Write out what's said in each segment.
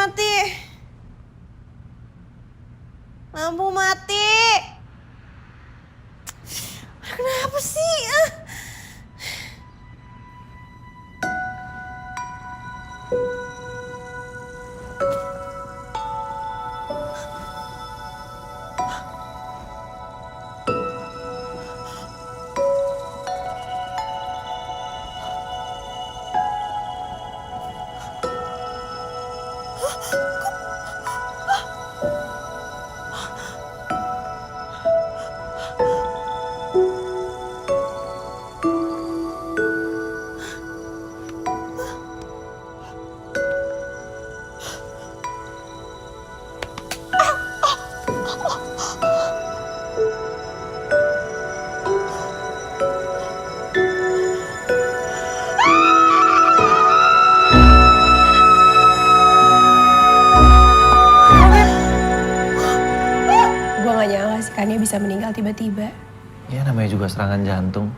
mati. Lampu mati. Kenapa sih? Kania bisa meninggal tiba-tiba. Ya namanya juga serangan jantung.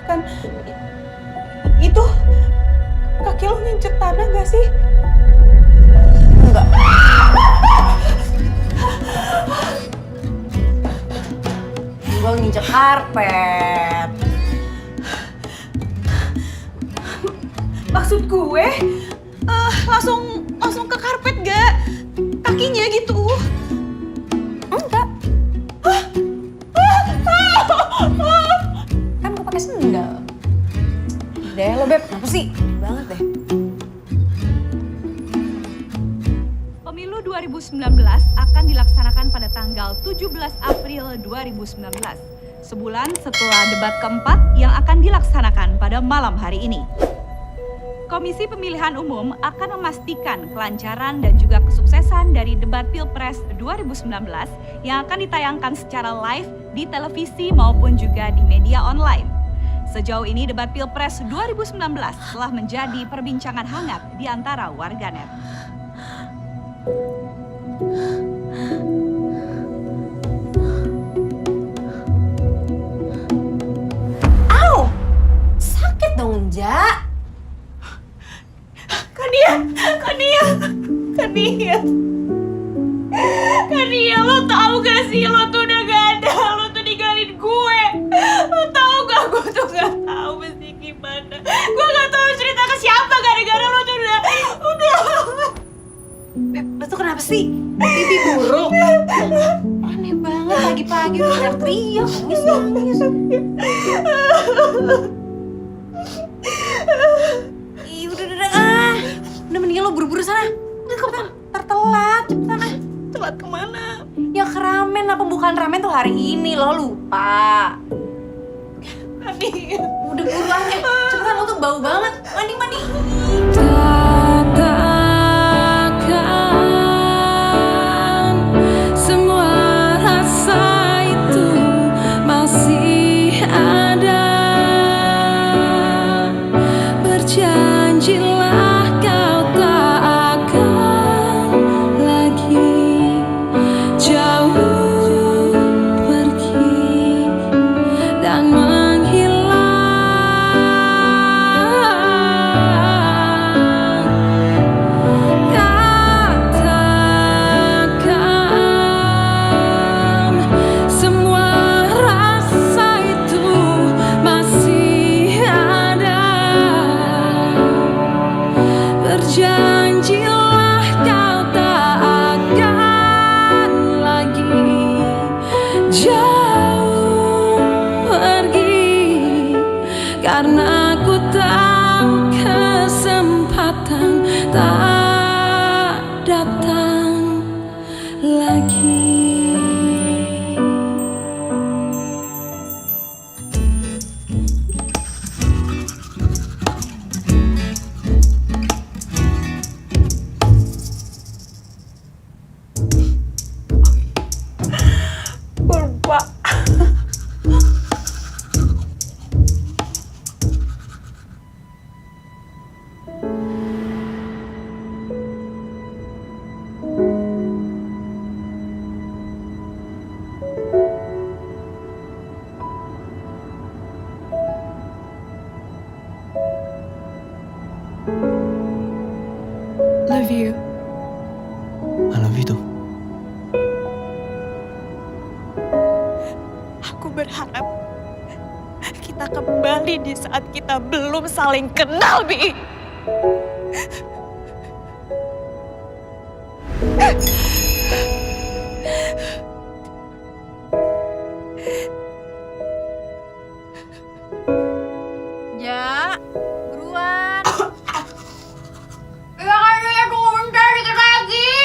Kan itu kaki lo nginjek tanah gak sih? Enggak. Gue nginjek karpet. Maksud gue langsung ke karpet gak? Kakinya gitu. Enggak. Kan gue pakai sendal. Deh lo Beb, kenapa sih? Banget deh. Pemilu 2019 akan dilaksanakan pada tanggal 17 April 2019. Sebulan setelah debat keempat yang akan dilaksanakan pada malam hari ini. Komisi Pemilihan Umum akan memastikan kelancaran dan juga kesuksesan dari debat Pilpres 2019 yang akan ditayangkan secara live di televisi maupun juga di media online. Sejauh ini debat Pilpres 2019 telah menjadi perbincangan hangat di antara warganet. Au! Sakit dong, Ja. Kania, lo tau gak sih lo tuh udah gak ada, lo tuh ninggalin gue. Lo tau gak, gue tuh gak tau mesti gimana. Gue gak tau cerita ke siapa gara-gara lo tuh udah. Beb, lo tuh kenapa sih? Mimpi buruk. Aneh banget pagi-pagi udah teriak, nangis. Ih, udah. Udah mendingan lo buru-buru sana. Udah cepetan, tertelat, cepetan ah. Telat kemana? Ya ke ramen lah, pembukaan ramen tuh hari ini, lo lupa. Kania. Udah buruan cepetan, lo tuh bau banget. Mandi. Semua rasa itu masih ada. Berjanjilah kau tak akan lagi jauh pergi dan menghilang. berharap kita kembali di saat kita belum saling kenal, Bi. Ja, buruan. Ya kan aku bentar dikit lagi.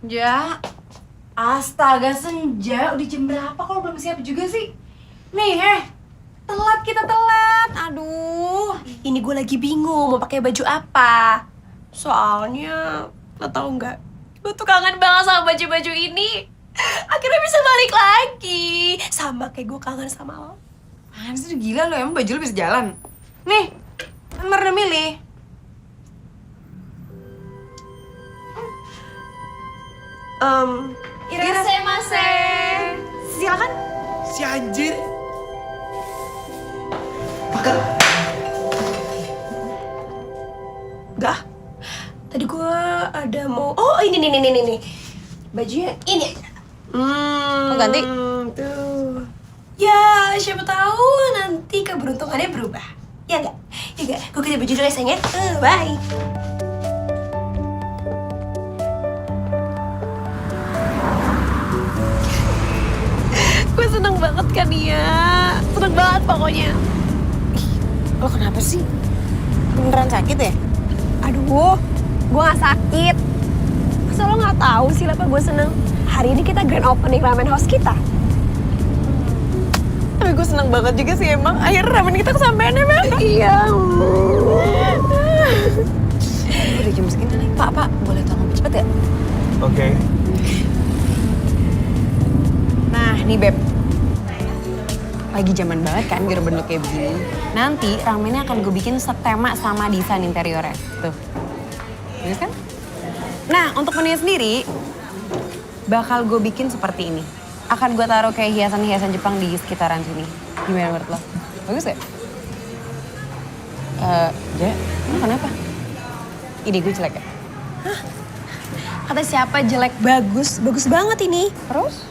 Ja, astaga senja, udah jam berapa kalau belum siap juga sih? Nih, telat kita telat. Aduh, ini gue lagi bingung mau pakai baju apa. Soalnya, lo tau nggak? Gue tuh kangen banget sama baju-baju ini. Akhirnya bisa balik lagi. Sama kayak gue kangen sama lo. Apaan sih, udah gila lo, emang baju lo bisa jalan? Nih, nomor udah milih. Irasemase. Silakan. Si anjir. Enggak. Tadi gue ada mau. Oh, ini nih. Bajunya ini. Mau ganti? Tuh. Ya, siapa tahu nanti keberuntungannya berubah. Ya enggak? Ya enggak? Gue ganti baju dulu ya, sayang ya. Bye. Gue seneng banget kan ya. Seneng banget pokoknya. Lo kenapa sih? Beneran sakit ya? Aduh, gue gak sakit. Masa lo gak tahu sih apa gue seneng? Hari ini kita grand opening ramen house kita. Tapi gue seneng banget juga sih emang. Akhirnya ramen kita kesampean ya, Bang? Iya. Udah jam segini nih. Pak, boleh tolong lebih cepet ya? Oke. Nah, nih Beb. Lagi zaman banget kan biar bentuk kayak begini. Nanti ramennya akan gue bikin setema sama desain interiornya. Tuh. Bagus kan? Nah, untuk menunya sendiri, bakal gue bikin seperti ini. Akan gue taruh kayak hiasan-hiasan Jepang di sekitaran sini. Gimana menurut lo? Bagus gak? Ja, lo kenapa? Ide gue jelek ya? Kata siapa jelek? Bagus. Bagus banget ini. Terus?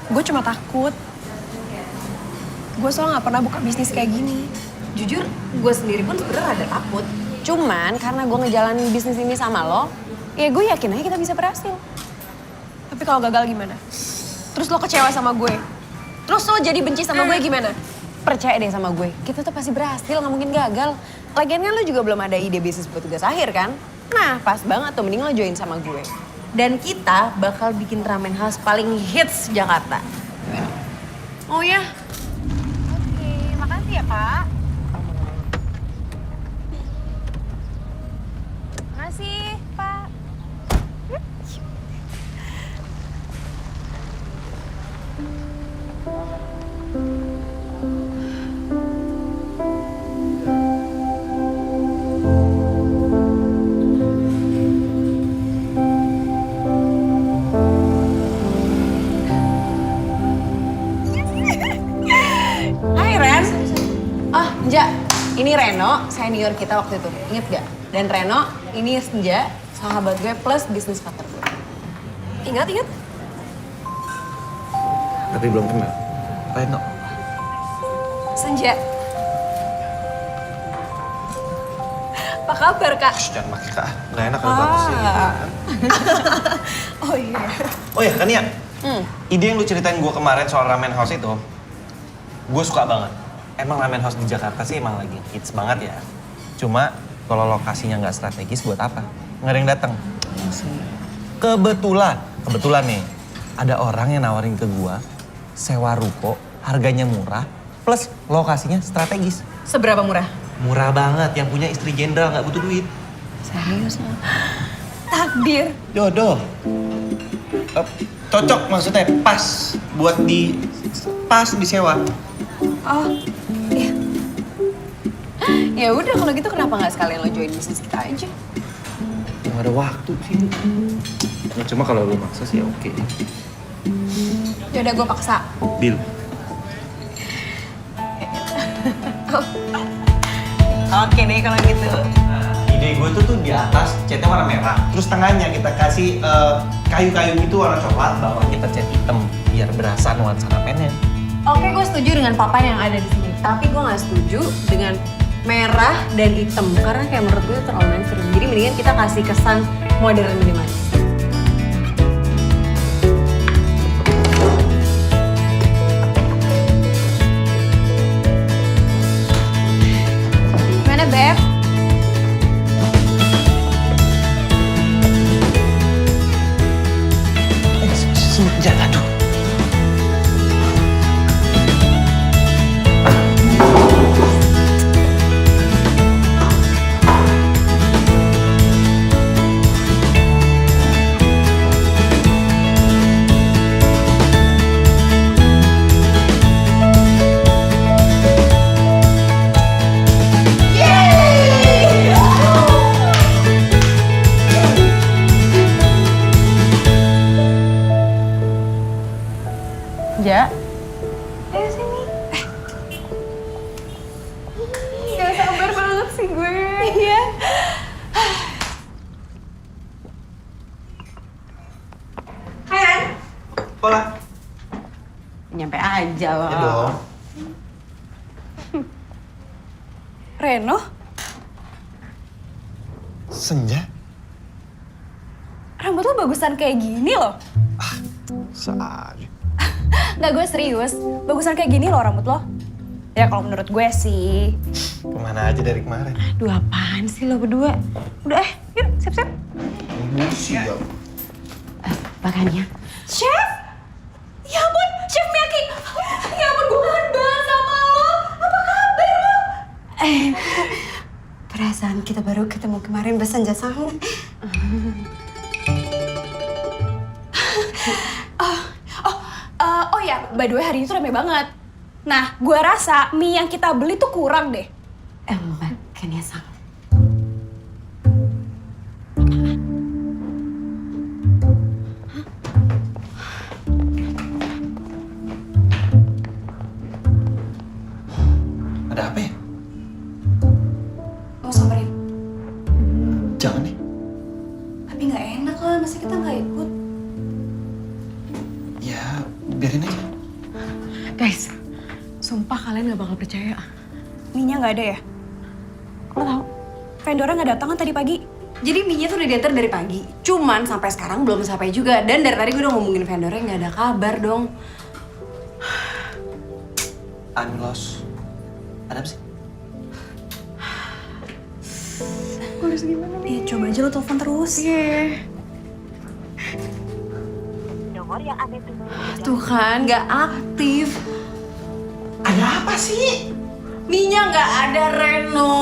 Gue cuma takut. Gue soalnya gak pernah buka bisnis kayak gini. Jujur, gue sendiri pun sebenarnya ada takut. Cuman karena gue ngejalanin bisnis ini sama lo, ya gue yakin aja kita bisa berhasil. Tapi kalau gagal gimana? Terus lo kecewa sama gue? Terus lo jadi benci sama gue gimana? Percaya deh sama gue, kita tuh pasti berhasil, nggak mungkin gagal. Lagian kan lo juga belum ada ide bisnis buat tugas akhir kan? Nah, pas banget tuh, mending lo join sama gue. Dan kita bakal bikin ramen house paling hits Jakarta. Oh ya? Oke, makasih ya Pak. Makasih Pak. Hai Ren. Oh, Senja. Ini Reno, senior kita waktu itu. Ingat gak? Dan Reno, ini Senja, sahabat gue plus bisnis partner gue. Ingat. Tapi belum kenal. Reno. Senja. Apa kabar, Kak? Shh, jangan pakai Kak. Gak enak kalau bagus sih. Oh iya. Oh ya, kan ya? Ide yang lu ceritain gue kemarin soal ramen house itu, gue suka banget. Emang ramen house di Jakarta sih emang lagi hits banget ya. Cuma kalau lokasinya nggak strategis buat apa? Nggak ada yang datang. Kebetulan nih, ada orang yang nawarin ke gue sewa ruko, harganya murah, plus lokasinya strategis. Seberapa murah? Murah banget, yang punya istri jenderal nggak butuh duit. Serius lo? Takdir. Jodoh. Cocok maksudnya, pas buat disewa. Oh, iya. Ya udah kalau gitu kenapa nggak sekalian lo join bisnis kita aja? Nggak ada waktu sih. Ya, cuma kalau lu maksa sih oke. Yaudah gue paksa. Deal. Oke deh kalau gitu. Nah, ide gue tuh di atas catnya warna merah, terus tengahnya kita kasih kayu-kayu gitu warna coklat, bawah kita cat hitam biar berasa nuansa ramennya. Oke, gue setuju dengan papa yang ada di sini. Tapi gue nggak setuju dengan merah dan hitam karena kayak menurut gue terlalu mainstream. Jadi mendingan kita kasih kesan modern minimalis. Gimana, Beb? Senja, aduh. Ja. Ayo sini. Gak sabar banget sih gue. Iya. Hai, Ran. Hola. Nyampe aja loh. Ya dong. Reno? Senja? Rambut lo bagusan kayak gini loh. Saja. Nggak, gue serius. Bagusan kayak gini loh rambut lo. Ya kalau menurut gue sih. Kemana aja dari kemarin? Aduh, apaan sih lo berdua? Udah yuk siap-siap. Siap. Makannya. Chef! Ya ampun, Chef Miyaki! Ya ampun, gue kangen banget sama lo. Apa kabar lo? Perasaan kita baru ketemu kemarin besenja sang. Oh ya, by the way hari ini tuh rame banget. Nah, gue rasa mie yang kita beli tuh kurang deh. Makanya sang. Ada apa ya? Mau samperin? Jangan nih. Tapi nggak enak lah, masa kita nggak ikut? Ya, biarin aja. Guys, sumpah kalian gak bakal percaya. Mie-nya nggak ada ya? Lo tau? Vendornya nggak datang kan tadi pagi. Jadi mie-nya tuh udah diantar dari pagi. Cuman sampai sekarang belum sampai juga. Dan dari tadi gue udah ngomongin vendornya nggak ada kabar dong. I'm lost. Ada apa sih? Gue harus gimana nih? Ya coba aja lo telepon terus. Iya. Tuh kan, nggak aktif. Ada apa sih? Mie-nya nggak ada, Reno.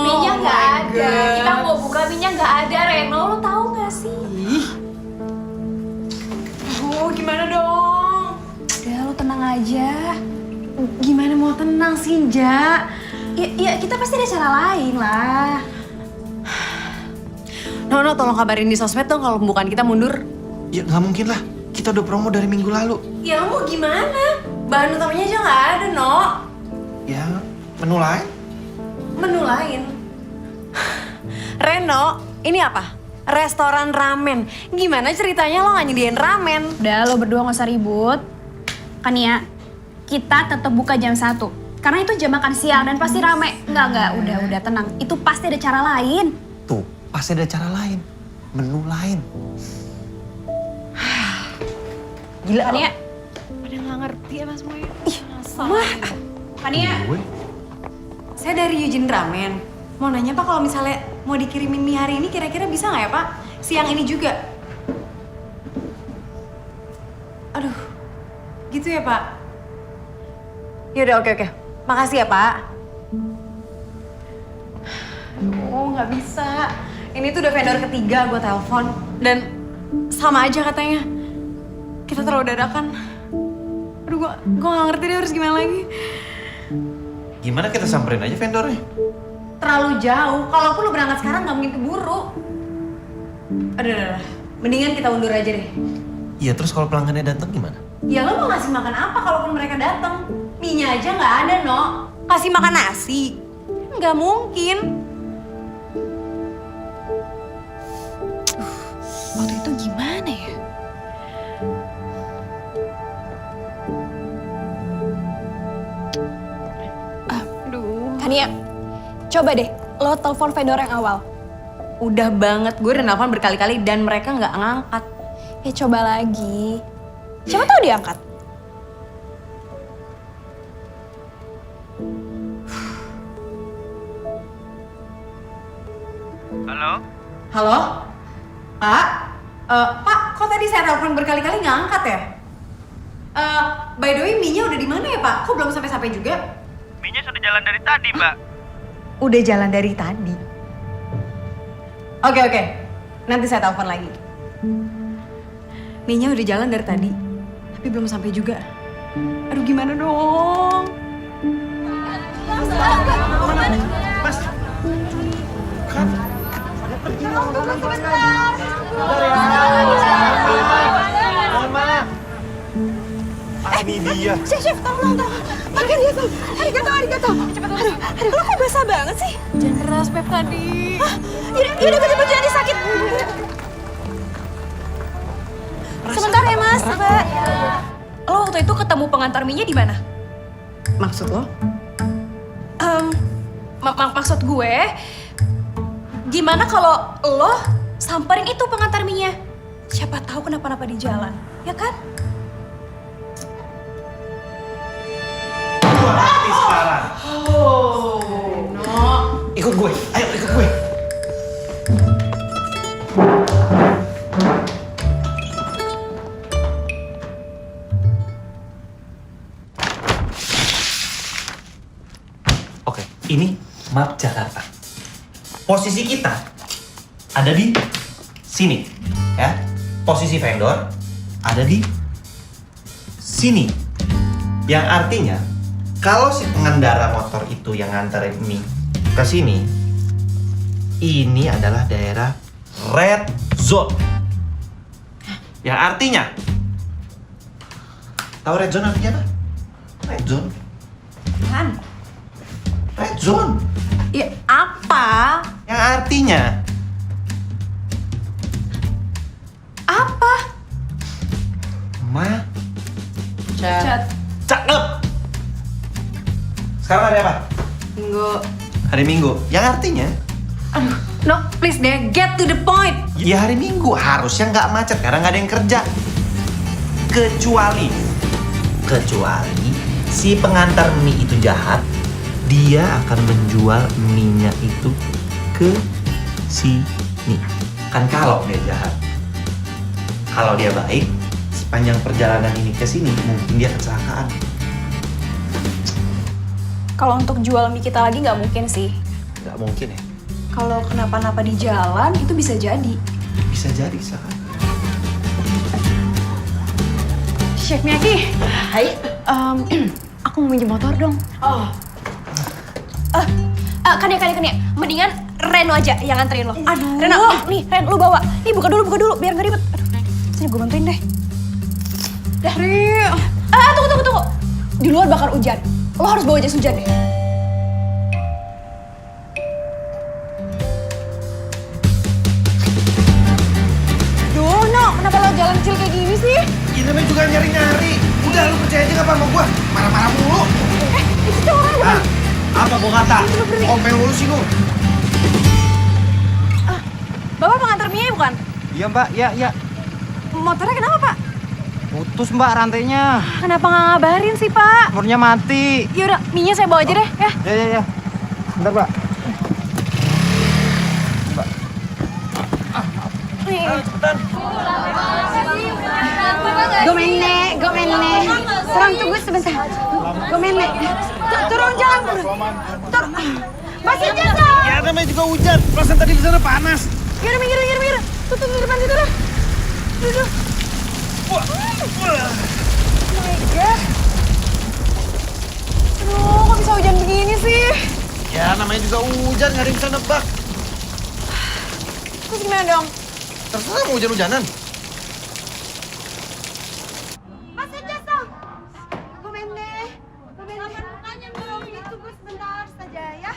Mie-nya Oh nggak my ada. God. Kita mau buka mie-nya nggak ada, Reno. Lo tahu nggak sih? Oh, gimana dong? Udah, lo tenang aja. Gimana mau tenang sih, Ja? Ya kita pasti ada cara lain lah. Nono, tolong kabarin di sosmed dong kalau pembukaan kita mundur. Ya nggak mungkin lah. Kita udah promo dari minggu lalu. Ya lo mau gimana? Bahan utamanya aja nggak ada, No. Ya, menu lain. Menu lain. Reno, ini apa? Restoran ramen. Gimana ceritanya lo nggak nyediain ramen? Udah, lo berdua gak usah ribut. Kan ya, kita tetap buka jam 1. Karena itu jam makan siang dan pasti rame. Enggak, udah tenang. Itu pasti ada cara lain. Tuh, pasti ada cara lain. Menu lain. Gila kan ya? Pada nggak ngerti ya mas semuanya. Ih, Kan ya? Gue? saya dari Yujin Ramen. Mau nanya Pak kalau misalnya mau dikirimin mie hari ini kira-kira bisa nggak ya Pak? Siang ini juga. Aduh, gitu ya Pak? Yaudah oke. Makasih ya Pak. Oh nggak bisa. Ini tuh udah vendor ketiga gue telepon dan sama aja katanya. Kita terlalu dadakan. Aduh gue nggak ngerti deh harus gimana lagi. Gimana kita samperin aja vendornya? Terlalu jauh. Kalaupun lu berangkat sekarang nggak mungkin keburu. Aduh. Mendingan kita undur aja deh. Iya, terus kalau pelanggannya datang gimana? Ya lo mau ngasih makan apa kalaupun mereka datang? Mie-nya aja nggak ada, No. Kasih makan nasi? Nggak mungkin. waktu itu gimana ya? Aduh. Kania, coba deh lo telepon vendor yang awal. Udah banget, gue udah nelfon berkali-kali dan mereka nggak ngangkat. Ya coba lagi. Siapa tahu diangkat. Halo? Pak? Pak, kok tadi saya telepon berkali-kali nggak angkat ya? By the way, Minya udah di mana ya Pak? Kok belum sampai-sampai juga? Minya sudah jalan dari tadi, Mbak. Udah jalan dari tadi. Oke. Nanti saya telepon lagi. Minya udah jalan dari tadi, tapi belum sampai juga. Aduh, gimana dong? Mas. Kan. Mohon maaf. Ini dia. Chef, tolong. Makan dia tuh. Arigato. Cepet. Aduh, lo kok basah banget sih? Jangan keras, Pep, tadi. Yaudah, gue baju Adi sakit. Sebentar ya, Mas. Mbak. Lo waktu itu ketemu pengantar Minya di mana? Maksud lo? Maksud gue, gimana kalau lo samperin itu pengantar Minya? Siapa tahu kenapa-napa di jalan, ya kan? Gua mati sekarang. Ikut gue, ayo ikut gue. Oke, ini map Jakarta. Posisi kita ada di sini, ya. Posisi vendor ada di sini. Yang artinya, kalau si pengendara motor itu yang nganterin mie ke sini, ini adalah daerah red zone. Yang artinya, tahu red zone artinya apa? Red zone. Apaan? Red zone. Ya, apa? Yang artinya, Apa? Cakep. Sekarang hari apa? Minggu. Hari Minggu. Yang artinya, Aduh, no, please deh, get to the point. ya hari Minggu harusnya nggak macet karena nggak ada yang kerja. Kecuali si pengantar mie itu jahat, dia akan menjual mie-nya itu ke sini. Kan kalau dia jahat. Kalau dia baik, sepanjang perjalanan ini ke sini mungkin dia kecelakaan. Kalau untuk jual mie kita lagi nggak mungkin sih. Nggak mungkin ya. Kalau kenapa-napa di jalan itu bisa jadi. Bisa jadi kan. Chef Miyaki, Hai. aku mau minjem motor dong. Oh, Kania. Mendingan Reno aja yang nganterin lo. Aduh. Reno, nih Ren, lu bawa. Nih buka dulu, biar nggak ribet. Aduh, sini gue bantuin deh. Dah. Tunggu. Di luar bakal hujan. Lo harus bawa jas hujan deh. Duh, No, kenapa lo jalan kecil kayak gini sih? Ini namanya juga nyari-nyari. Udah lu percaya aja nggak sama gua? Marah-marah mulu. Itu cowok bukan? Apa gua kata? Omel mulu sih lu. Bapak pengantar mie bukan? Iya, Mbak. Ya. Motornya kenapa, Pak? Putus, Mbak, rantainya. Kenapa nggak ngabarin sih, Pak? Motornya mati. Yaudah, mie-nya saya bawa aja deh, ya. Ya. Bentar, Mbak. Nih. Cepetan. Gomene. Turun, tunggu sebentar. Gomene. Turun, jangan. Turun. Masih jatuh. Ya, namanya juga hujan. Perasaan tadi di sana panas. Yaudah, minggir. Tuh, di depan situ dah. Duduk. Wah. Oh my God. Aduh, kok bisa hujan begini sih? Ya namanya juga hujan, nggak ada yang bisa nebak. Terus gimana dong? Terserah mau hujan-hujanan. Masih jatuh. Gomene. Mukanya dong, tunggu sebentar saja ya.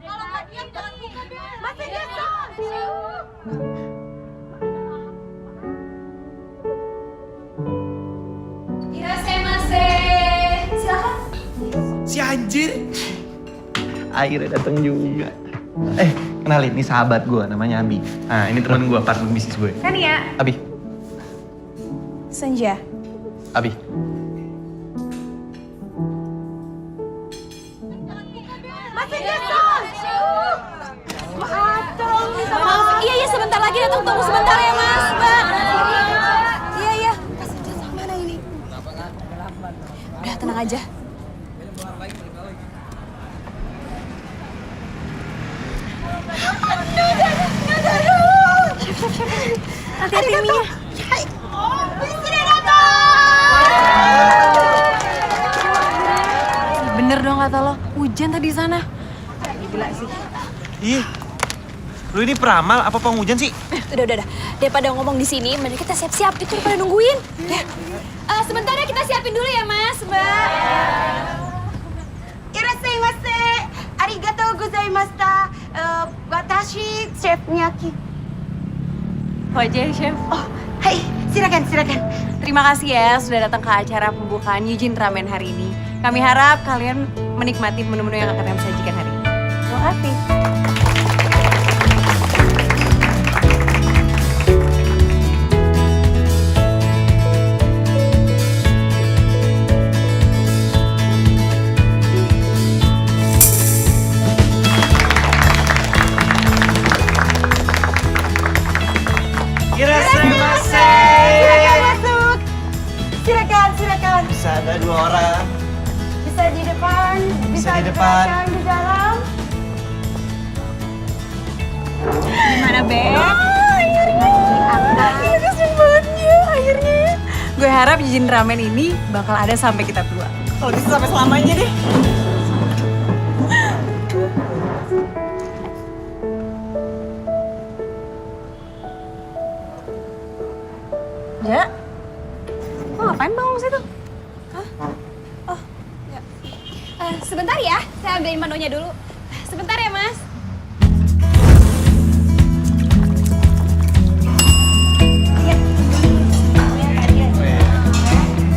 Kalau nggak diam jangan buka deh. Masih jatuh. Anjir. Akhirnya datang juga. Kenalin, ini sahabat gue, namanya Abi. Nah, ini teman gue, partner bisnis gue. Kan ya? Abi, Senja. Abi. Iya sebentar lagi datang, tunggu sebentar ya Mas, Mbak. Iya. Senja sama mana ini? Udah tenang aja. Hati-hati Minya. Bener dong kata lo, hujan tadi di sana. Ih, lu ini peramal apa penghujan sih? Udah. Daripada ngomong di sini, mending kita siap-siap. Itu udah pada nungguin. Ya. Sebentar ya kita siapin dulu ya Mas, Mbak. Irasemase. Arigatou gozaimashita. Watashi chefnya Ki. Wajah chef. Oh, hai, silakan. Terima kasih ya sudah datang ke acara pembukaan Yujin Ramen hari ini. Kami harap kalian menikmati menu-menu yang akan kami sajikan hari ini. Terima kasih. Irasemase. Silakan masuk. Silakan. Bisa ada 2 orang. Bisa di depan, Bisa di depan. belakang, di dalam. Gimana, Beb? Akhirnya. Gue harap Yujin Ramen ini bakal ada sampai kita tua. Kalau bisa sampai selamanya deh. Ya? Lo ngapain bangun situ? Sebentar ya, saya ambilin menunya dulu. Sebentar ya Mas.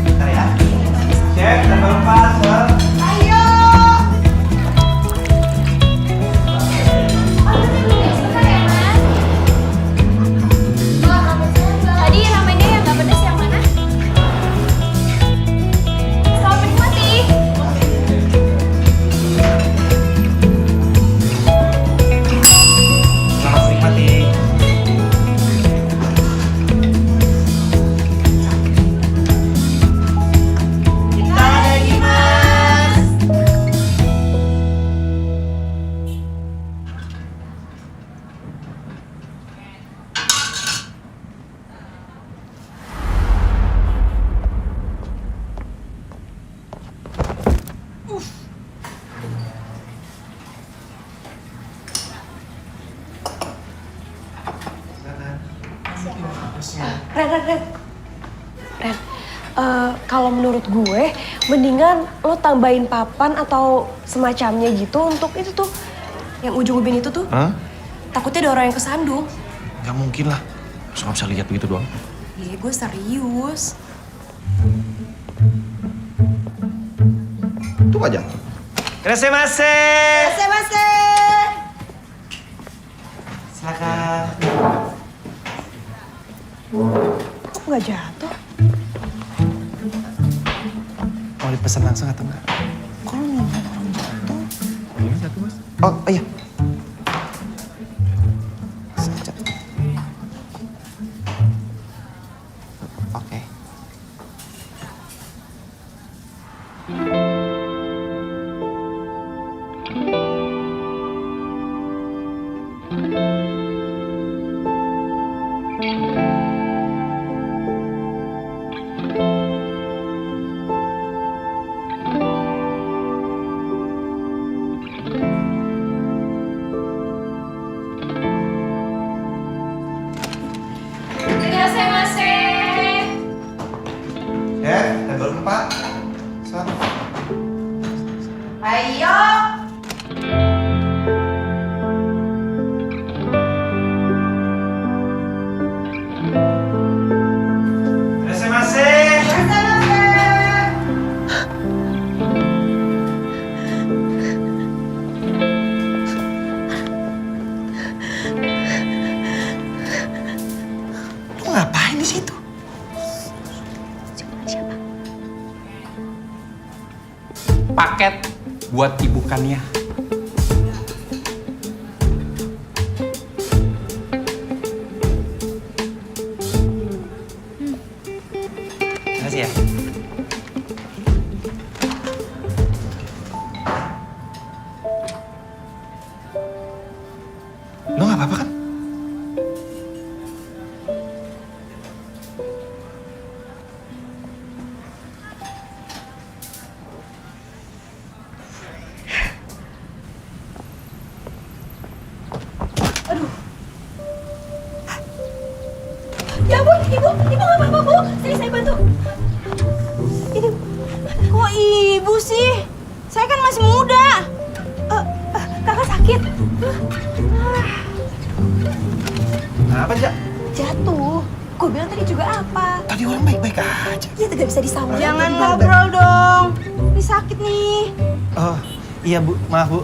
Bentar ya. Chef, tambah 4, Tadi ramennya yang gak pedes yang mana? Selamat menikmati. Selamat menikmati. Ren, kalau menurut gue, mendingan lo tambahin papan atau semacamnya gitu untuk itu tuh, yang ujung ubin itu tuh. Hah? Takutnya ada orang yang kesandung. Gak mungkin lah. Masa nggak bisa lihat begitu doang? Iya, gue serius. Tunggu aja. Irasemase. Silakan. Kok nggak jatuh? Mau dipesan langsung atau enggak? Kok lu ngomong orang jatuh? Ini jatuh, Mas. Oh, iya. Saja. Oke. Ya, table 4. Satu. Ayo. Irasemase. Ngapain di situ? Siapa? Paket buat Ibu Kania. Makasih ya. Lo gak apa-apa kan? Ya ampun, ibu nggak apa-apa bu. Sini saya bantu. Ini, kok ibu sih? Saya kan masih muda. Kakak sakit. Apa, Jak? Jatuh. Gue bilang tadi juga apa? Tadi orang baik-baik aja. Dia tidak bisa disambung. Jangan ngobrol dong. Ini sakit nih. Oh, iya Bu, maaf Bu.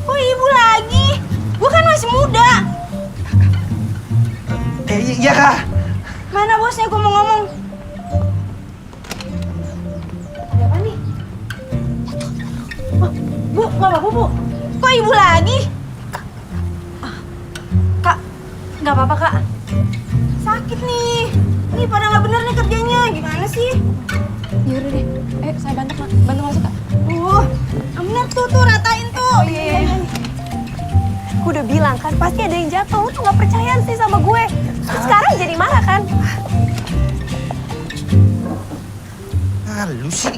Kok ibu lagi? Gue kan masih muda. Iya Kak. Mana bosnya gue mau ngomong? Ada apa nih? Oh, bu, nggak apa-apa bu. Kok ibu lagi? Kak, nggak apa-apa kak. Sakit nih. Ini pada nggak bener nih kerjanya. Gimana sih? Yaudah deh. Ayo saya bantu masuk kak. Bener tuh ratain tuh. Oh iya. Gue udah bilang kan pasti ada yang jatuh. Lu tuh nggak percayaan sih sama gue. Terus sekarang jadi marah kan? Ah, lu sih.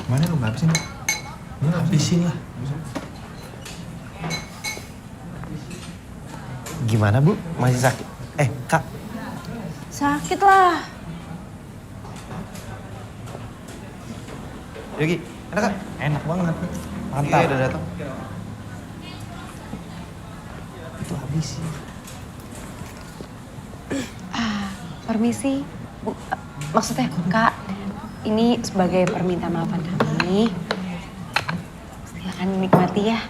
Mana lu habisin? Habisin lah. Gimana Bu? Masih sakit? Kak. Sakit lah. Yogi, enak Kak? Enak banget. Mantap. Iya, udah datang. Itu habis sih. Permisi, Bu. Maksudnya kak, ini sebagai permintaan maafan kami. Silakan nikmati ya.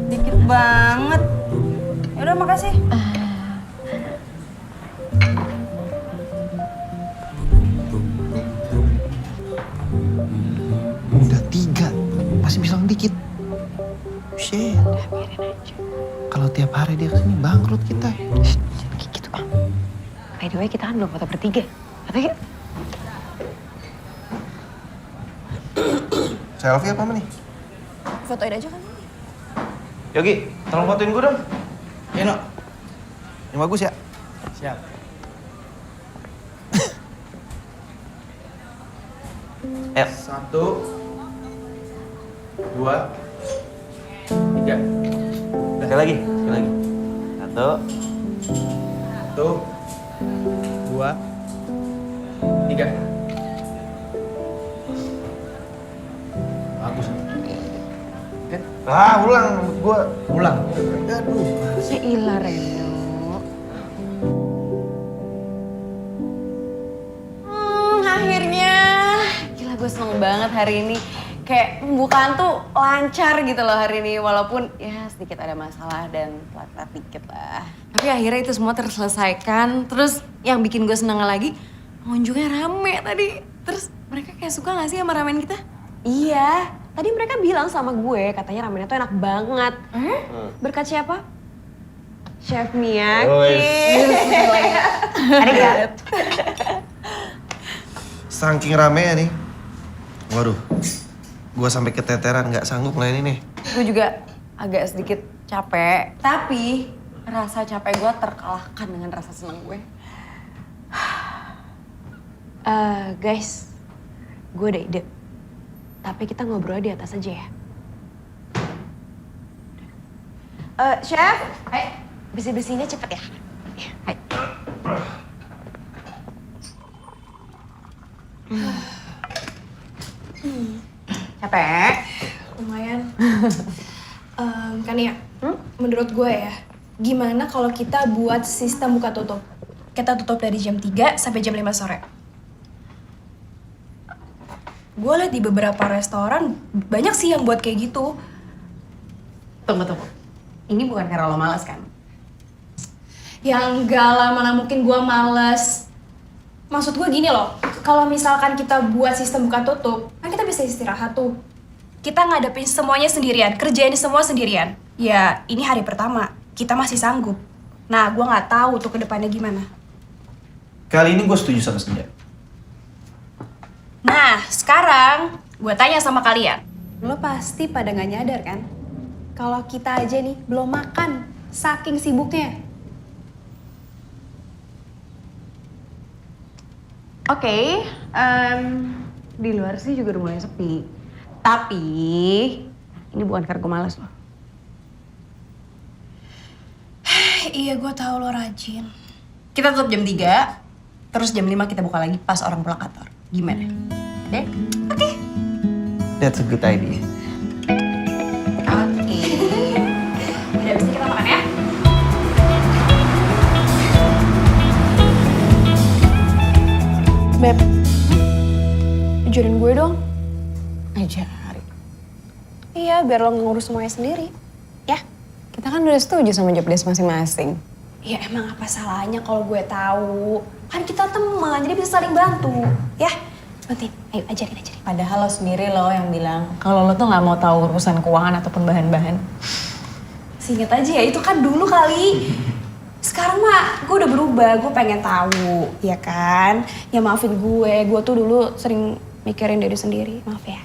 Dikit banget. Yaudah makasih. Udah 3, masih bilang dikit. Shit. Biarin aja. Kalau tiap hari dia kesini bangkrut kita. Kayak gitu kan. By the way kita kan belum foto bertiga. Apa ya? Selfie apa nih? Fotoin aja kan. Yogi, tolong fotoin gue dong. Ya, no. Yang bagus ya. Siap. Ayo. 1, 2, 3. Sekali lagi. 1. 2, 3. Bagus. Ulang. Ulang. Aduh. Ya ilah Reno. Akhirnya. Gila gue seneng banget hari ini. Kayak pembukaan tuh lancar gitu loh hari ini. Walaupun ya sedikit ada masalah dan telat dikit lah. Tapi akhirnya itu semua terselesaikan. Terus yang bikin gue seneng lagi, pengunjungnya rame tadi. Terus mereka kayak suka gak sih sama ramen kita? Iya, tadi mereka bilang sama gue katanya ramennya tuh enak banget. Berkat siapa? Chef Miyaki. Ada gak? Saking rame ya nih. Waduh. Gua sampai keteteran, nggak sanggup ngelain ini. Gue juga agak sedikit capek. Tapi rasa capek gue terkalahkan dengan rasa senang gue. Guys, gue ada ide. Tapi kita ngobrol di atas aja ya. Chef, ayo bersih-bersihnya cepet ya. Hai. Capek? Lumayan. Kan ya, menurut gue ya, gimana kalau kita buat sistem buka tutup? Kita tutup dari jam 3 sampai jam 5 sore. Gue liat di beberapa restoran, banyak sih yang buat kayak gitu. Tunggu. Ini bukan karena lo malas kan? Ya enggak lah, mana mungkin gue males. Maksud gue gini loh, kalau misalkan kita buat sistem buka tutup, kan kita bisa istirahat tuh. Kita ngadepin semuanya sendirian, kerjain semua sendirian. Ya ini hari pertama, kita masih sanggup. Nah gue nggak tahu tuh ke depannya gimana. Kali ini gue setuju sama Senja. Nah sekarang gue tanya sama kalian. Lo pasti pada nggak nyadar kan? Kalau kita aja nih belum makan, saking sibuknya. Oke, di luar sih juga udah mulai sepi. Tapi ini bukan karena gue malas loh. Iya gue tahu lo rajin. Kita tutup jam 3, terus jam 5 kita buka lagi pas orang pulang kantor. Gimana? Oke? That's a good idea. Oke. Udah abis ini kita makan ya. Beb, ajarin gue dong. Ajarin. Iya, biar lo ngurus semuanya sendiri. Ya? Kita kan udah setuju sama job desk masing-masing. Ya emang apa salahnya kalau gue tahu? Kan kita teman, jadi bisa saling bantu. Ya? Bantuin, ayo ajarin. Padahal lo sendiri lo yang bilang kalau lo tuh nggak mau tahu urusan keuangan ataupun bahan-bahan. Seinget aja ya, itu kan dulu kali. Sekarang mah gue udah berubah, gue pengen tahu, ya kan? Ya maafin gue tuh dulu sering mikirin diri sendiri, maaf ya.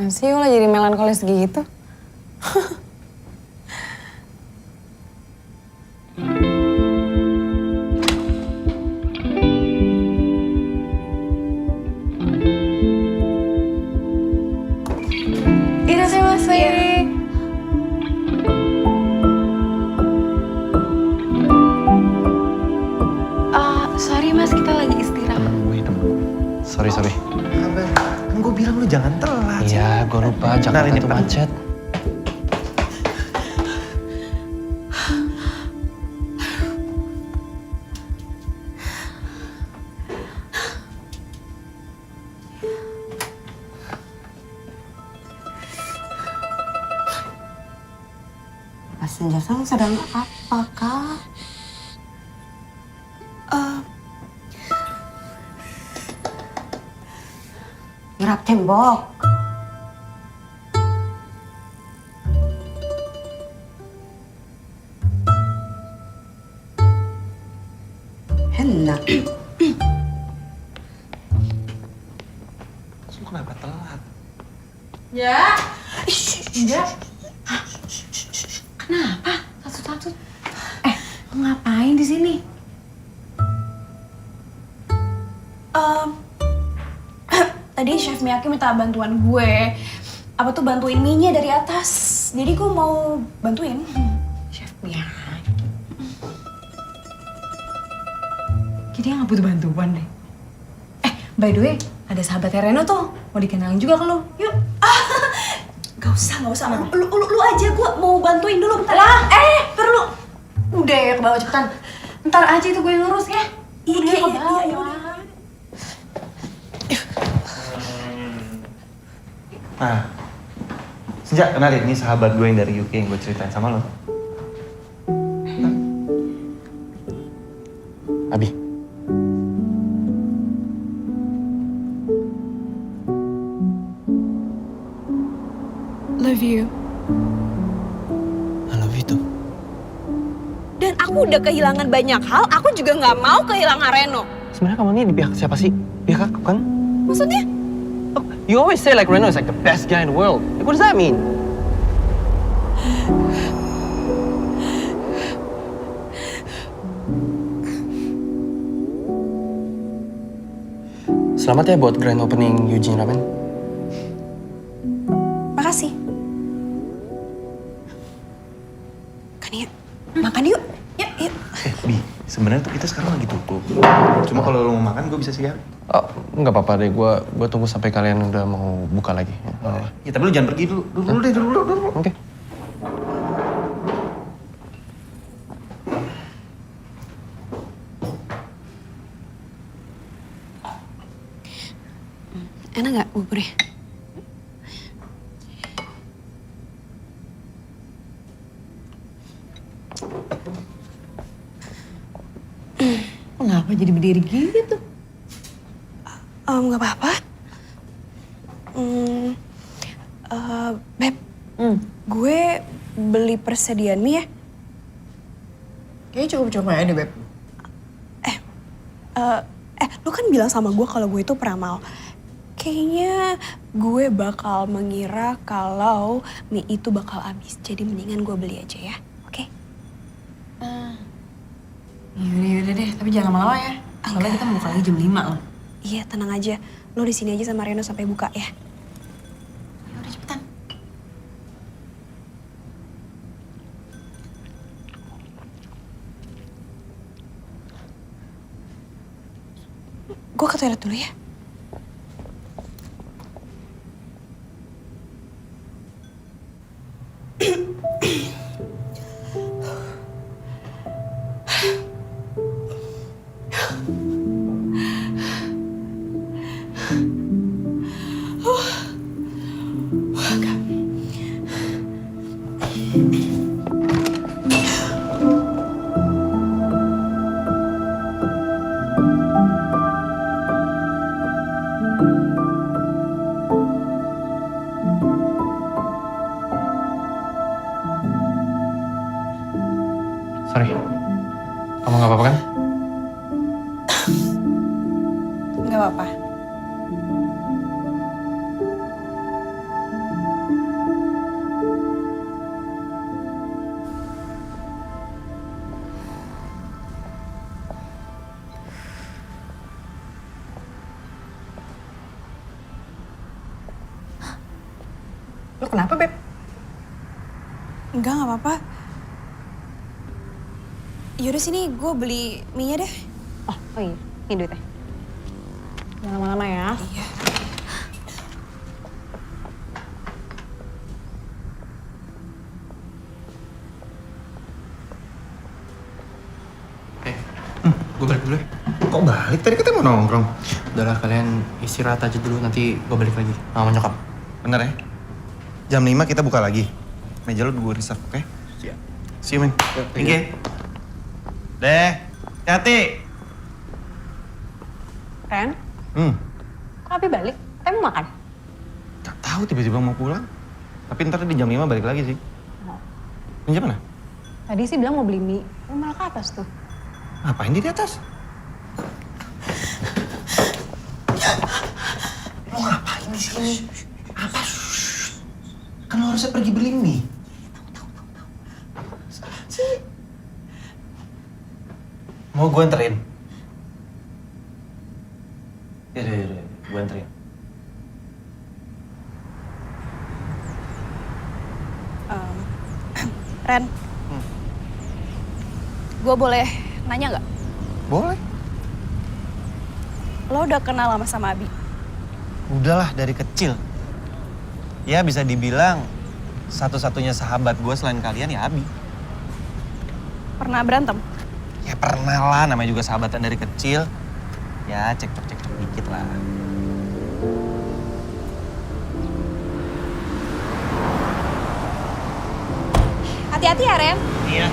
Sih lo jadi melankolis gitu. Sorry mas, kita lagi istirahat. Sorry. Kabar, kan gue bilang lu jangan telat. Iya, gue lupa. Jakarta ini tuh Pak. macet. Mas Senja sedang apa, Kak? Gerap tembok. Enak. Lu kenapa telat? Ya. Enggak. Kenapa? Satu-satu. Lo ngapain di sini? Tadi Chef Miyaki minta bantuan gue. Apa tuh bantuin mie-nya dari atas. Jadi gue mau bantuin. Chef Miyaki. Jadi dia nggak butuh bantuan deh. By the way, ada sahabatnya Reno tuh. Mau dikenalin juga ke lo. Yuk. Gak usah. Lu aja, gue mau bantuin dulu bentar. Lah, perlu. Udah ya, ke bawah cepetan. Ntar aja itu gue yang ngurus ya. Iya. Nah, sejak kenalin, ini sahabat gue yang dari UK yang gue ceritain sama lo. Abi. Love you. I love you too. Dan aku udah kehilangan banyak hal, aku juga nggak mau kehilangan Reno. Sebenarnya kamu ini di pihak siapa sih? Pihak aku kan? Maksudnya? Look, you always say like Reno is like the best guy in the world. Like, what does that mean? Selamat ya buat grand opening Eugene Ramen. Makasih. Kan ya, makan yuk. Yuk. Bi, sebenarnya tuh kita sekarang lagi tutup. Cuma kalau lo mau makan, gue bisa siap. Oh, nggak apa-apa deh. Gua tunggu sampai kalian udah mau buka lagi. Ya, tapi lu jangan pergi dulu. Dulu. Oke. Enak nggak buburnya? Kenapa jadi berdiri gitu? Nggak apa-apa. Beb, gue beli persediaan mie ya. Kayaknya cukup aja deh, Beb. Lu kan bilang sama gue kalau gue itu peramal. Kayaknya gue bakal mengira kalau mie itu bakal habis. Jadi mendingan gue beli aja ya, oke? Yaudah deh, tapi jangan lama-lama ya. Soalnya kita mau buka lagi jam 5 loh. Iya, tenang aja. Lo di sini aja sama Reno sampai buka ya. Yaudah cepetan. Gue ke toilet dulu ya. Sorry. Kamu nggak apa-apa kan? Nggak apa-apa. Lo kenapa, Beb? Nggak apa-apa. Yaudah sini, gue beli mie-nya deh. Oh iya, ini duitnya. Jangan lama-lama ya. Iya. Gue balik dulu ya. Kok balik? Tadi katanya mau nongkrong. Udahlah kalian istirahat aja dulu, nanti gue balik lagi sama nyokap. Bener ya? Jam 5 kita buka lagi. Meja lu gue reserve, oke? Siap. See you, man. Thank you. Deh, hati. Ren, kok Abi balik? Katanya mau makan? Gak tahu tiba-tiba mau pulang. Tapi ntar di jam 5 balik lagi sih. Ini jam mana? Tadi sih bilang mau beli mie. Lo malah ke atas tuh. Ngapain dia di atas? Lo ngapain di sini? Apa? Kan lo harusnya pergi beli mie. Mau gue anterin? Yaudah, gue anterin. Ren, gue boleh nanya nggak? Boleh. Lo udah kenal lama sama Abi? Udahlah dari kecil. Ya bisa dibilang satu-satunya sahabat gue selain kalian ya Abi. Pernah berantem? Ya pernah lah, namanya juga sahabatan dari kecil. Ya cekcok-cekcok dikit lah. Hati-hati ya, Ren. Iya.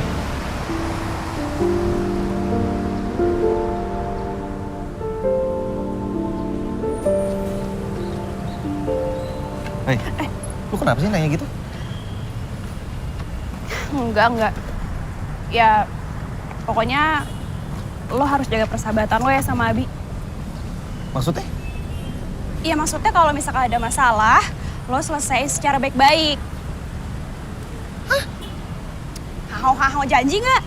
Hei, lu kenapa sih nanya gitu? Enggak. Ya, pokoknya lo harus jaga persahabatan lo ya sama Abi. Maksudnya? Iya, maksudnya kalau misalkan ada masalah, lo selesai secara baik-baik. Hah? Hahau-hahau janji nggak?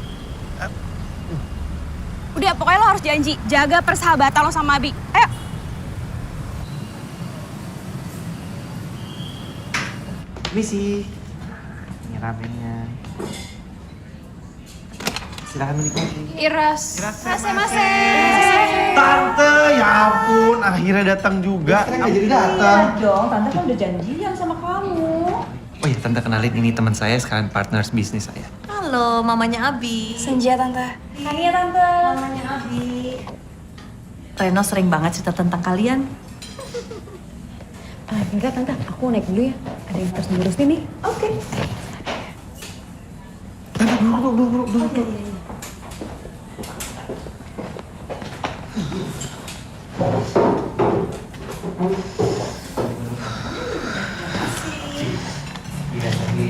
Udah, pokoknya lo harus janji. Jaga persahabatan lo sama Abi. Ayo. Misi. Ini ramennya. Silahkan menikmati. Iras. Mase. Tante, ya ampun, akhirnya datang juga. Kan nggak jadi datang. Dong, tante kan udah janjian sama kamu. Oh iya, tante kenalin ini teman saya sekalian partners bisnis saya. Halo, mamanya Abi. Senja, Tante. Tania tante. Mamanya Abi. Reno sering banget cerita tentang kalian. Enggak, Tante. Aku naik dulu ya. Ada yang harus diurusin nih. Oke. Tante, duduk. Iya, tadi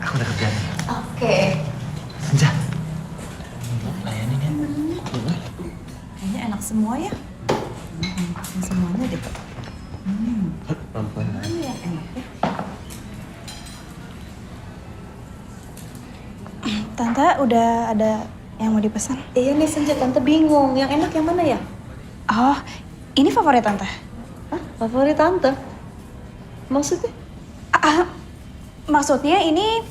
aku udah kerja nih. Oke. Senja. Layanin ya. Kayaknya enak semua ya. Semuanya deh. Pelan-pelan. Tante, udah ada yang mau dipesan? Iya nih Senja, Tante bingung. Yang enak yang mana ya? Oh, ini favorit Tante. Hah? Favorit Tante? Maksudnya? Maksudnya ini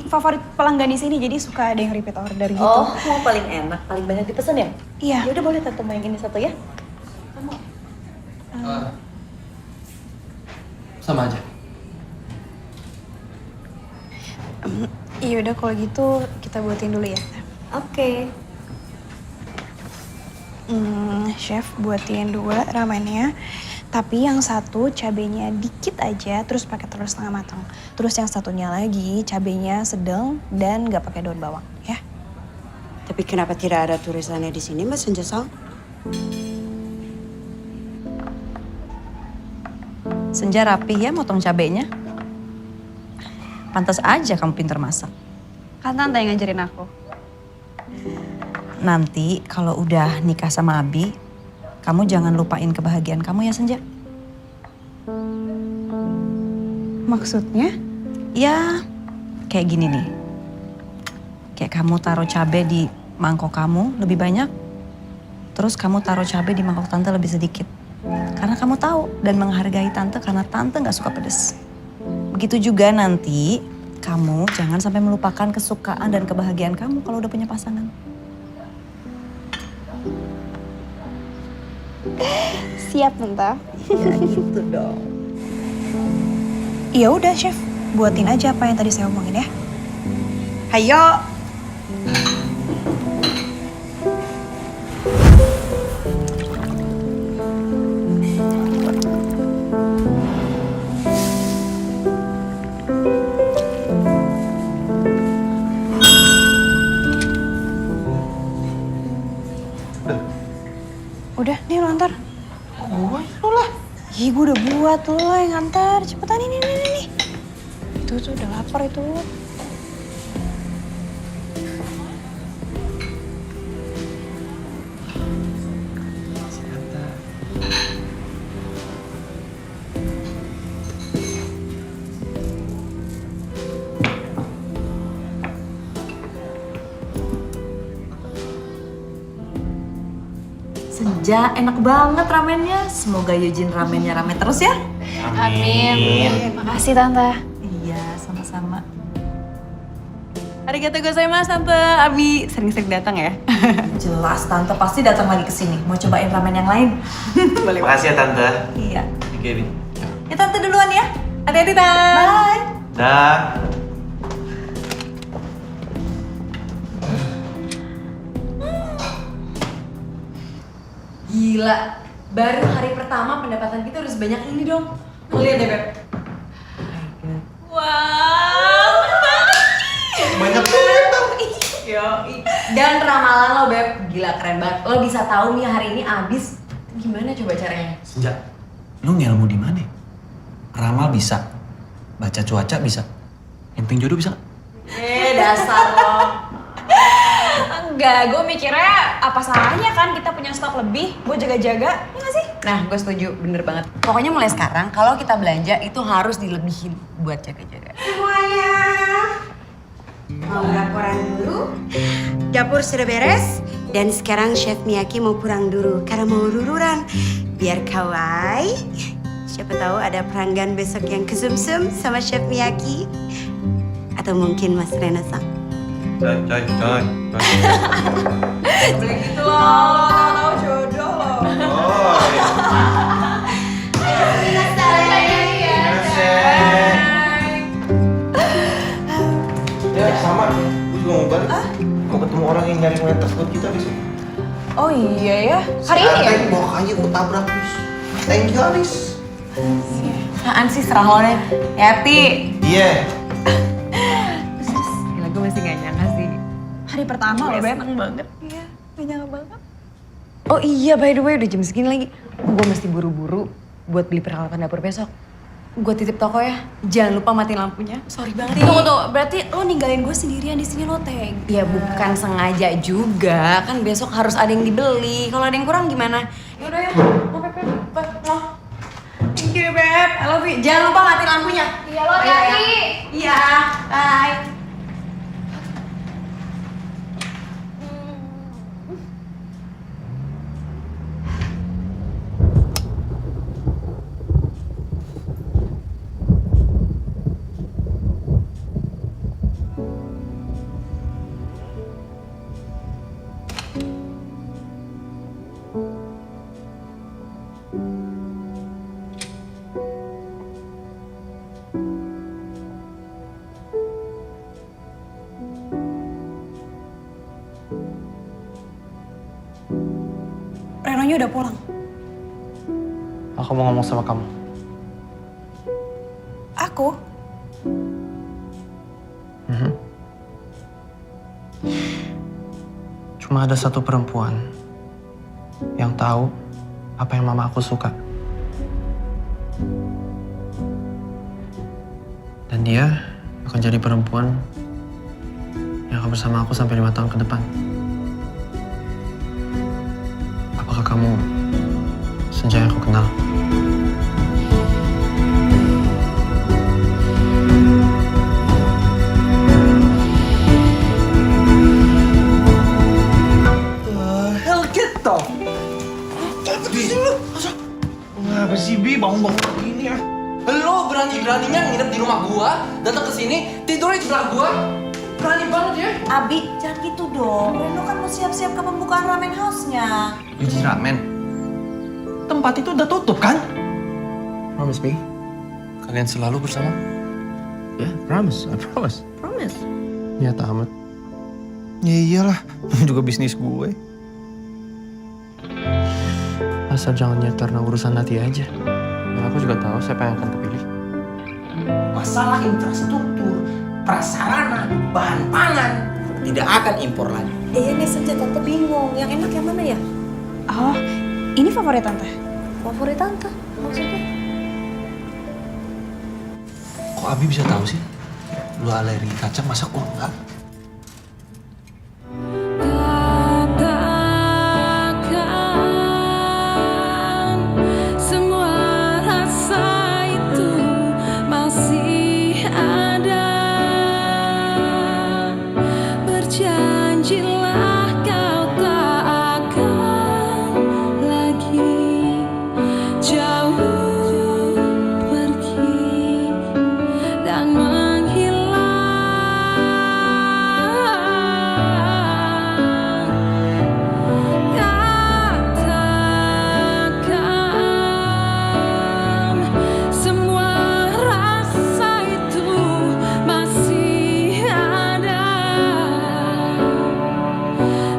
favorit pelanggan di sini, jadi suka ada yang repeat order gitu. Oh, mau paling enak, paling banyak dipesan ya? Iya. Ya udah boleh Tante mau yang ini satu ya. Sama aja. Iya udah kalau gitu kita buatin dulu ya. Oke. Chef buatin 2 ramennya. Tapi yang satu cabenya dikit aja, terus pakai telur setengah matang. Terus yang satunya lagi cabenya sedang dan nggak pakai daun bawang, ya. Tapi kenapa tidak ada tulisannya di sini, Mbak Senja-san? Senja rapih ya motong cabenya. Pantas aja kamu pinter masak. Kan Tante yang ngajarin aku. Nanti kalau udah nikah sama Abi, kamu jangan lupain kebahagiaan kamu ya Senja. Maksudnya? Ya, kayak gini nih. Kayak kamu taruh cabai di mangkok kamu lebih banyak, terus kamu taruh cabai di mangkok Tante lebih sedikit. Karena kamu tahu dan menghargai Tante karena Tante nggak suka pedes. Begitu juga nanti kamu jangan sampai melupakan kesukaan dan kebahagiaan kamu kalau udah punya pasangan. Siap Tante. Ya gitu dong. Ya udah Chef, buatin aja apa yang tadi saya omongin ya. Hayo. Udah, nih lo antar. Gue lu lah. Ih, gue udah buat lo yang antar. Cepetan ini. Itu tuh udah lapar itu. Senja, enak banget ramennya. Semoga Yujin ramennya rame terus ya. Amin. Makasih Tante. Iya, sama-sama. Arigatou gozaimasu Tante. Abi sering-sering datang ya. Jelas Tante pasti datang lagi ke sini. Mau cobain ramen yang lain. Boleh. Makasih ya Tante. Iya. Oke, Bi. Ya Tante duluan ya. Hati-hati Tante. Bye. Dah. Gila, baru hari pertama pendapatan kita udah sebanyak ini dong. Lo lihat deh, Beb. Wow, Banyak banget. Yoi. Dan ramalan lo, Beb, gila keren banget. Lo bisa tahu nih hari ini abis. Gimana coba caranya? Senja, lu ngelmu di mana? Ramal bisa, baca cuaca bisa, yang penting jodoh bisa nggak? Dasar lo. Enggak, gue mikirnya apa salahnya kan kita punya stok lebih buat jaga-jaga, ya nggak sih? Nah, gue setuju, bener banget. Pokoknya mulai sekarang, kalau kita belanja itu harus dilebihin buat jaga-jaga. Semuanya, mau laporan dulu. Dapur sudah beres. Dan sekarang Chef Miyaki mau pulang dulu karena mau rururan. Biar kawaii. Siapa tahu ada pelanggan besok yang kesumsum sama Chef Miyaki. Atau mungkin Mas Rena-san. Coy. Boleh gitu loh, tahu jodoh lo. Oh, ya sama. Gue juga mau balik. Mau ketemu orang yang nyari ngetes buat kita besok. Oh iya ya, hari ini ya? Tadi bawa kayu ku tabrak bis. Thank you Alis. Apaan sih, serah lo deh. Hati. Iya. Gila, gue masih gak nyangka Hari pertama loh, Beb. Seneng banget. Iya, gak nyangka banget. Oh iya, by the way udah jam segini lagi. Gue mesti buru-buru buat beli peralatan dapur besok. Gue titip toko ya. Jangan lupa matiin lampunya. Sorry banget. Tunggu, berarti lo ninggalin gue sendirian di sini lo tag. Ya bukan sengaja juga, kan besok harus ada yang dibeli. Kalau ada yang kurang gimana? Yaudah ya, mau Beb, no. Thank you Beb, I love you. Jangan lupa matiin lampunya. Iya lo hati. Iya, bye. Renonya udah pulang. Aku mau ngomong sama kamu. Aku? Cuma ada satu perempuan yang tahu apa yang mama aku suka. Dan dia akan jadi perempuan yang akan bersama aku sampai 5 tahun ke depan. Apakah kamu Senja yang aku kenal? Hell get off! Ngapa sih Bi bangun-bangun begini ya? Lo berani-beraninya nginep di rumah gua, datang ke sini, tidur di sebelah gua. Berani banget ya. Abi, jangan gitu dong. Reno kan mau siap-siap ke pembukaan ramen house-nya. Yuji ramen. Tempat itu udah tutup kan? Promise me. Kalian selalu bersama? Ya, promise, I promise. Promise. Nyata amat. Ya iyalah, juga bisnis gue. Asal jangan nyetorna urusan hati aja. Nah, aku juga tahu siapa yang akan kepilih. Masalah infrastruktur, prasarana, bahan pangan tidak akan impor lagi. Iya nih Senja, tante bingung. Yang enak yang mana ya? Oh, ini favorit tante. Favorit tante? Maksudnya? Kok Abi bisa tahu sih? Lu alergi kacang, masa gua enggak? Katakan semua rasa itu masih ada. Berjanjilah kau tak akan lagi jauh pergi dan katakan semua rasa itu masih ada.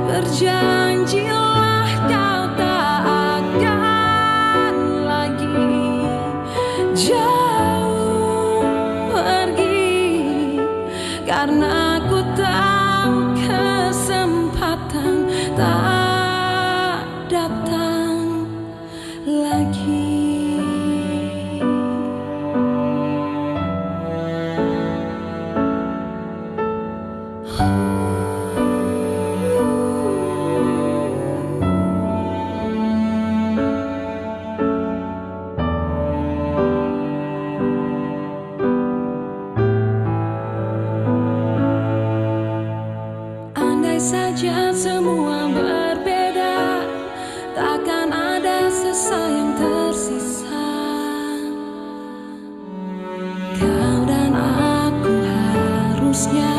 Berjanjilah kau tak akan lagi jauh pergi, karena ku tahu kesempatan tak datang lagi. Andai saja semua berbeda, takkan ada sisa yang tersisa. Kau dan aku harusnya